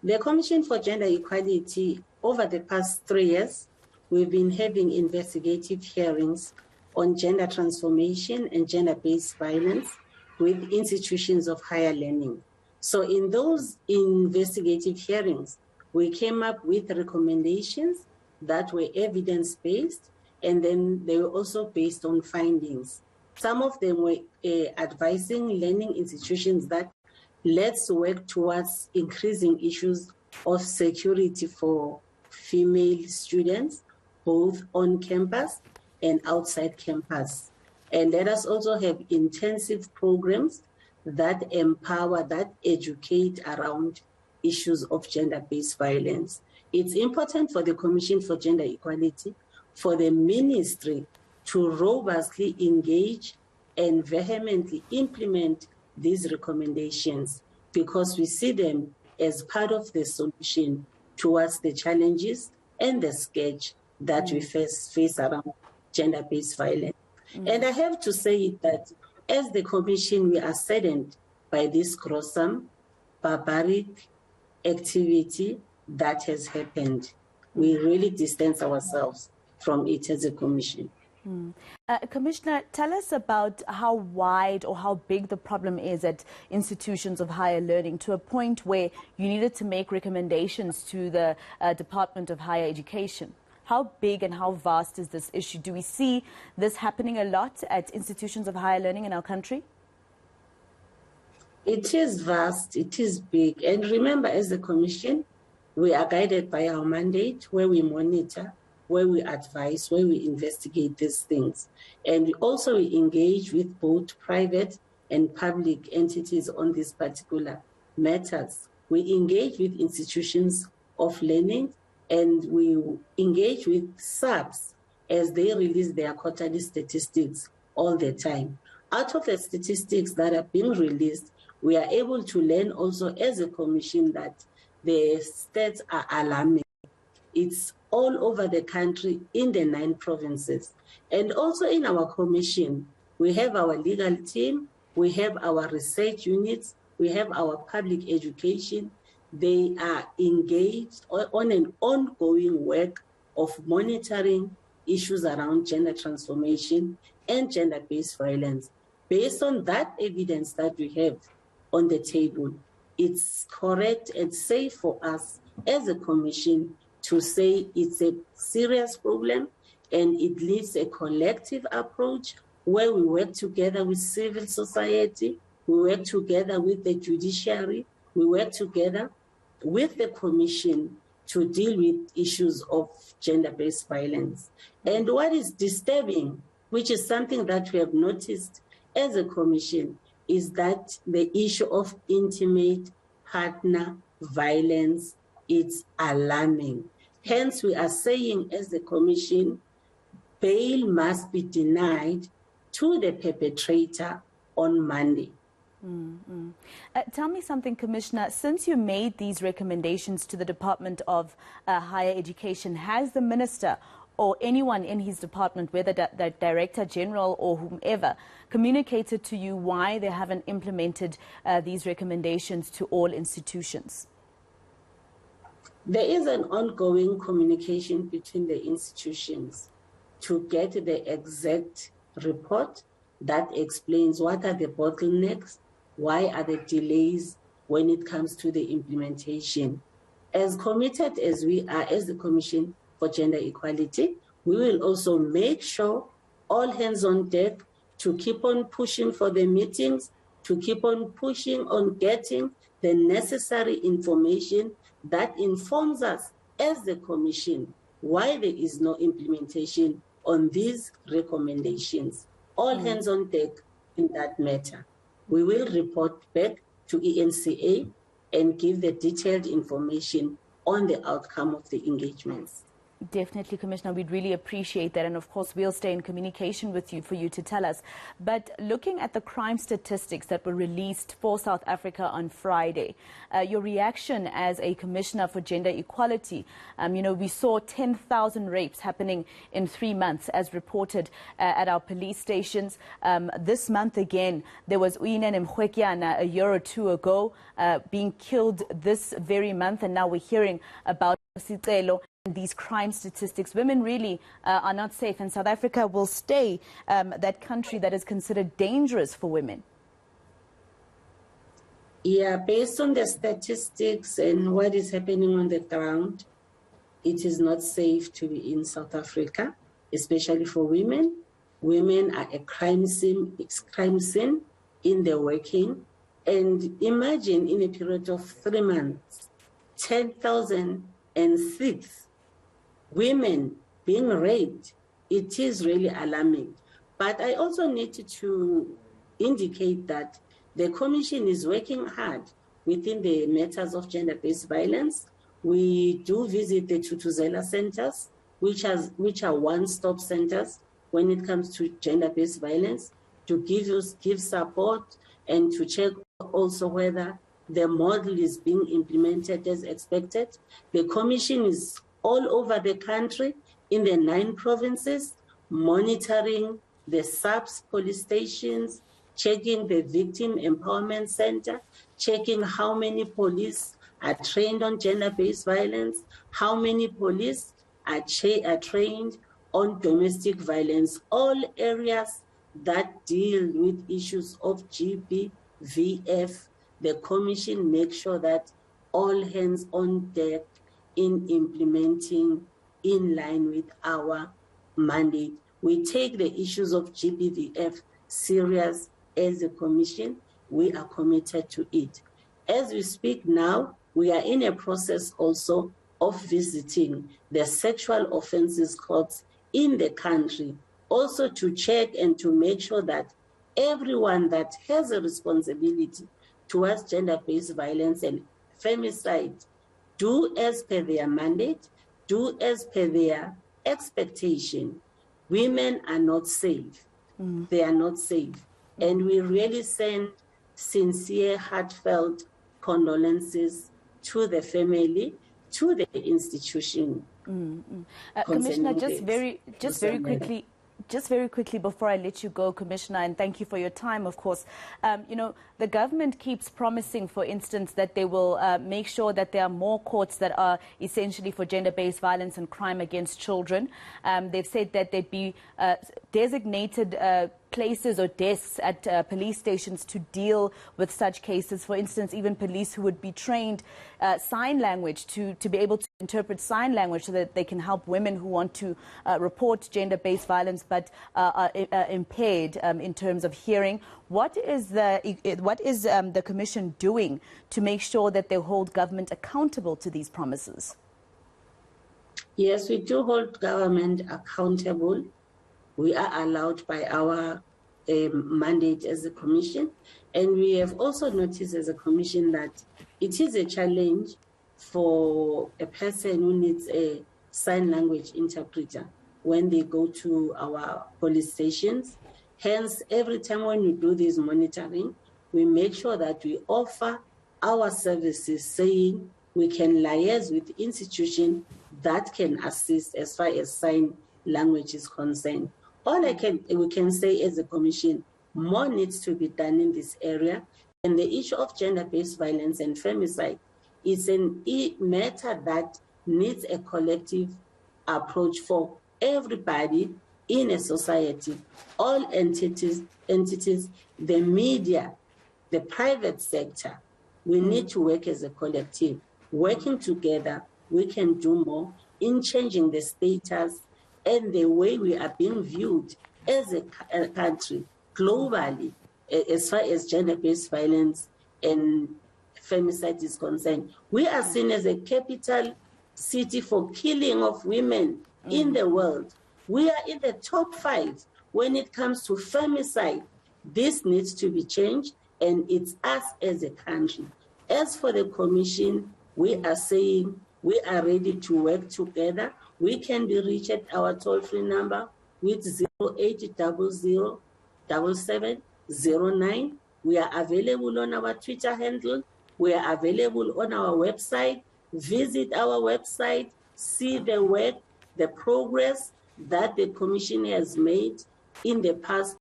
The Commission for Gender Equality, over the past 3 years, we've been having investigative hearings on gender transformation and gender-based violence with institutions of higher learning. So in those investigative hearings, we came up with recommendations that were evidence-based, and then they were also based on findings. Some of them were advising learning institutions that let's work towards increasing issues of security for female students, both on campus and outside campus. And let us also have intensive programs that empower, that educate around issues of gender-based violence. It's important for the Commission for Gender Equality, for the ministry to robustly engage and vehemently implement these recommendations, because we see them as part of the solution towards the challenges and the scourge that we face around gender-based violence. And I have to say that as the Commission, we are saddened by this gruesome, barbaric activity that has happened. We really distance ourselves from it as a Commission. Commissioner, tell us about how wide or how big the problem is at institutions of higher learning, to a point where you needed to make recommendations to the Department of Higher Education. How big and how vast is this issue? Do we see this happening a lot at institutions of higher learning in our country? It is vast, it is big. And remember, as a Commission, we are guided by our mandate, where we monitor, where we advise, where we investigate these things. And we also engage with both private and public entities on these particular matters. We engage with institutions of learning, and we engage with SAPs as they release their quarterly statistics all the time. Out of the statistics that are being released, we are able to learn also as a Commission that the stats are alarming. It's all over the country in the 9 provinces. And also in our Commission, we have our legal team, we have our research units, we have our public education. They are engaged on an ongoing work of monitoring issues around gender transformation and gender-based violence. Based on that evidence that we have on the table, it's correct and safe for us as a Commission to say it's a serious problem, and it needs a collective approach where we work together with civil society, we work together with the judiciary, we work together with the Commission to deal with issues of gender-based violence. And what is disturbing, which is something that we have noticed as a Commission, is that the issue of intimate partner violence is alarming. Hence, we are saying as the Commission, bail must be denied to the perpetrator on Monday. Tell me something, Commissioner. Since you made these recommendations to the Department of Higher Education, has the Minister or anyone in his department, whether the Director General or whomever, communicated to you why they haven't implemented these recommendations to all institutions? There is an ongoing communication between the institutions to get the exact report that explains what are the bottlenecks, why are the delays when it comes to the implementation. As committed as we are as the Commission for Gender Equality, we will also make sure all hands on deck to keep on pushing for the meetings, to keep on pushing on getting the necessary information that informs us as the Commission why there is no implementation on these recommendations. All hands on deck in that matter. We will report back to eNCA and give the detailed information on the outcome of the engagements. Definitely, Commissioner, we'd really appreciate that. And of course, we'll stay in communication with you for you to tell us. But looking at the crime statistics that were released for South Africa on Friday, your reaction as a Commissioner for Gender Equality, we saw 10,000 rapes happening in 3 months as reported at our police stations. This month again, there was Uyinen Mkhwekyana a year or two ago being killed this very month. And now we're hearing about Nosicelo. These crime statistics, women really are not safe, and South Africa will stay that country that is considered dangerous for women. Yeah, based on the statistics and what is happening on the ground, it is not safe to be in South Africa, especially for women. Women are a crime scene in their working. And imagine in a period of 3 months, 10,006 women being raped. It is really alarming. But I also need to indicate that the Commission is working hard within the matters of gender-based violence. We do visit the Thuthuzela centers, which are one-stop centers when it comes to gender-based violence, to give support and to check also whether the model is being implemented as expected. The Commission is all over the country in the 9 provinces, monitoring the SAPS police stations, checking the Victim Empowerment Center, checking how many police are trained on gender-based violence, how many police are trained on domestic violence, all areas that deal with issues of GBVF. The Commission makes sure that all hands on deck in implementing in line with our mandate. We take the issues of GBVF serious as a Commission. We are committed to it. As we speak now, we are in a process also of visiting the sexual offences courts in the country, also to check and to make sure that everyone that has a responsibility towards gender-based violence and femicide do as per their mandate, do as per their expectation. Women are not safe. They are not safe. And we really send sincere, heartfelt condolences to the family, to the institution. Commissioner, just very quickly before I let you go, Commissioner, and thank you for your time, of course. The government keeps promising, for instance, that they will make sure that there are more courts that are essentially for gender-based violence and crime against children. They've said that there'd be designated places or desks at police stations to deal with such cases. For instance, even police who would be trained sign language to be able to interpret sign language so that they can help women who want to report gender-based violence but are impaired in terms of hearing. What is the Commission doing to make sure that they hold government accountable to these promises? Yes, we do hold government accountable. We are allowed by our mandate as a Commission. And we have also noticed as a Commission that it is a challenge for a person who needs a sign language interpreter when they go to our police stations. Hence, every time when we do this monitoring, we make sure that we offer our services, saying we can liaise with institutions that can assist as far as sign language is concerned. All we can say as a Commission, more needs to be done in this area. And the issue of gender-based violence and femicide is a matter that needs a collective approach for everybody in a society, all entities, the media, the private sector. We need to work as a collective. Working together, we can do more in changing the status and the way we are being viewed as a country globally as far as gender-based violence and femicide is concerned. We are seen as a capital city for killing of women in the world. We are in the top 5 when it comes to femicide. This needs to be changed, and it's us as a country. As for the Commission, we are saying we are ready to work together We can be reached at our toll-free number with 0800 7709. We are available on our Twitter handle. We are available on our website. Visit our website, see the work, the progress that the Commission has made in the past